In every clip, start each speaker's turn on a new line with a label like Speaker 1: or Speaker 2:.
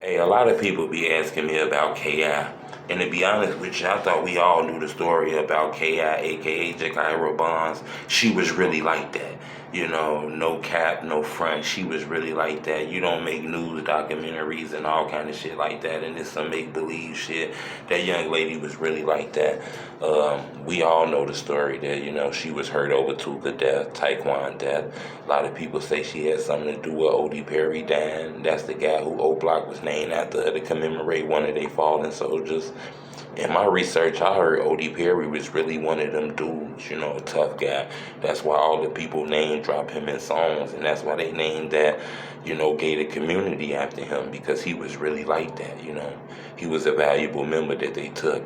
Speaker 1: Hey, a lot of people be asking me about K.I. And to be honest with you, I thought we all knew the story about K.I., aka Gikirah Bonds. She was really like that. You know, no cap, no front. She was really like that. You don't make news documentaries and all kind of shit like that, and it's some make-believe shit. That young lady was really like that. We all know the story that, you know, she was hurt over Tuka death, Taekwon death. A lot of people say she had something to do with Odee Perry dying. That's the guy who O-Block was named after to commemorate one of their fallen soldiers. In my research, I heard Odee Perry was really one of them dudes, you know, a tough guy. That's why all the people name drop him in songs, and that's why they named that, you know, gated community after him, because he was really like that, you know. He was a valuable member that they took.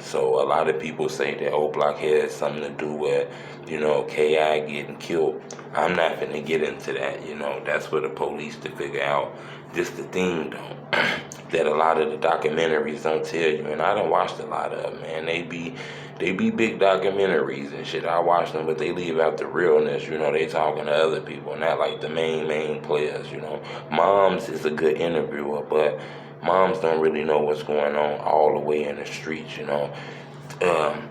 Speaker 1: So a lot of people say that O-Block had something to do with, you know, K.I. getting killed. I'm not gonna get into that, you know. That's for the police to figure out. Just the thing, though, that a lot of the documentaries don't tell you, and I done watched a lot of them, man. They be big documentaries and shit. I watch them, but they leave out the realness, you know. They talking to other people, not like the main players, you know. Moms is a good interviewer, but moms don't really know what's going on all the way in the streets, you know.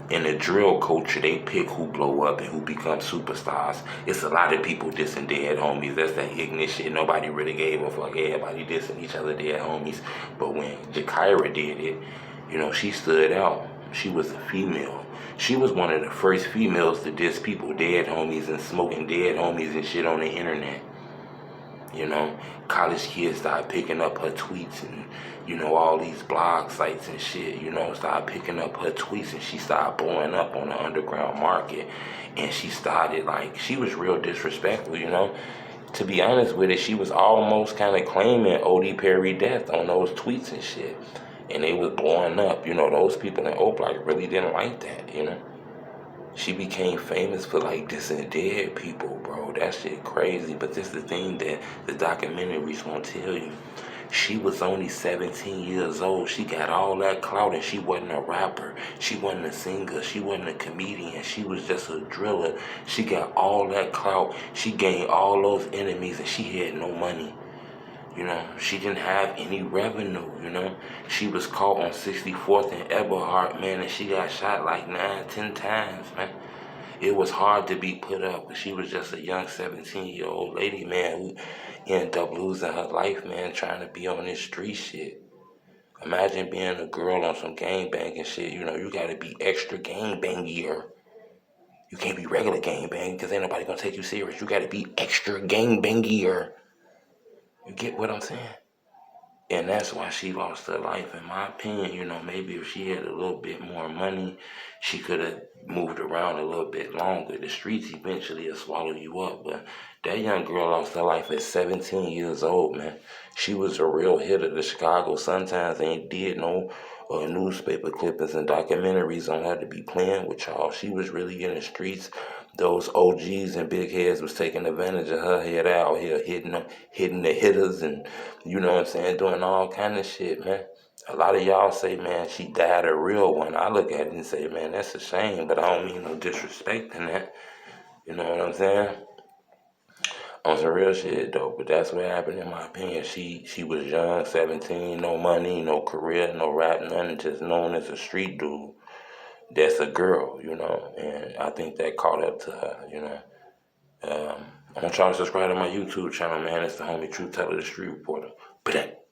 Speaker 1: In the drill culture, they pick who blow up and who become superstars. It's a lot of people dissing dead homies. That's that ignorant shit. Nobody really gave a fuck. Everybody dissing each other dead homies. But when Gikirah did it, you know, she stood out. She was a female. She was one of the first females to diss people dead homies and smoking dead homies and shit on the internet. You know, college kids started picking up her tweets, and, you know, all these blog sites and shit, you know, started picking up her tweets, and she started blowing up on the underground market. And she started, like, she was real disrespectful, you know. To be honest with it, she was almost kind of claiming Odee Perry death on those tweets and shit. And they was blowing up, you know. Those people in O-Block really didn't like that, you know. She became famous for like dissing dead people, bro. That shit crazy. But this is the thing that the documentaries won't tell you. She was only 17 years old. She got all that clout, and she wasn't a rapper. She wasn't a singer. She wasn't a comedian. She was just a driller. She got all that clout. She gained all those enemies, and she had no money. You know, she didn't have any revenue, you know. She was caught on 64th and Eberhard, man, and she got shot like 9, 10 times, man. It was hard to be put up, but she was just a young 17-year-old lady, man, who ended up losing her life, man, trying to be on this street shit. Imagine being a girl on some gangbanging shit, you know, you gotta be extra gangbangier. You can't be regular gangbang, because ain't nobody gonna take you serious. You gotta be extra gangbangier. You get what I'm saying? And that's why she lost her life, in my opinion. You know, maybe if she had a little bit more money, she could have moved around a little bit longer. The streets eventually will swallow you up. But that young girl lost her life at 17 years old, man. She was a real hitter. The Chicago Sun-Times ain't did no newspaper clippings and documentaries on her to be playing with y'all. She was really in the streets. Those OGs and big heads was taking advantage of her head out here, hitting the hitters, and, you know what I'm saying, doing all kind of shit, man. A lot of y'all say, man, she died a real one. I look at it and say, man, that's a shame, but I don't mean no disrespect in that. You know what I'm saying? On some real shit, though. But that's what happened, in my opinion. She was young, 17, no money, no career, no rap, nothing, just known as a street dude. That's a girl, you know, and I think that caught up to her, you know. I want y'all to subscribe to my YouTube channel, man. It's the homie Truth Teller, the Street Reporter. But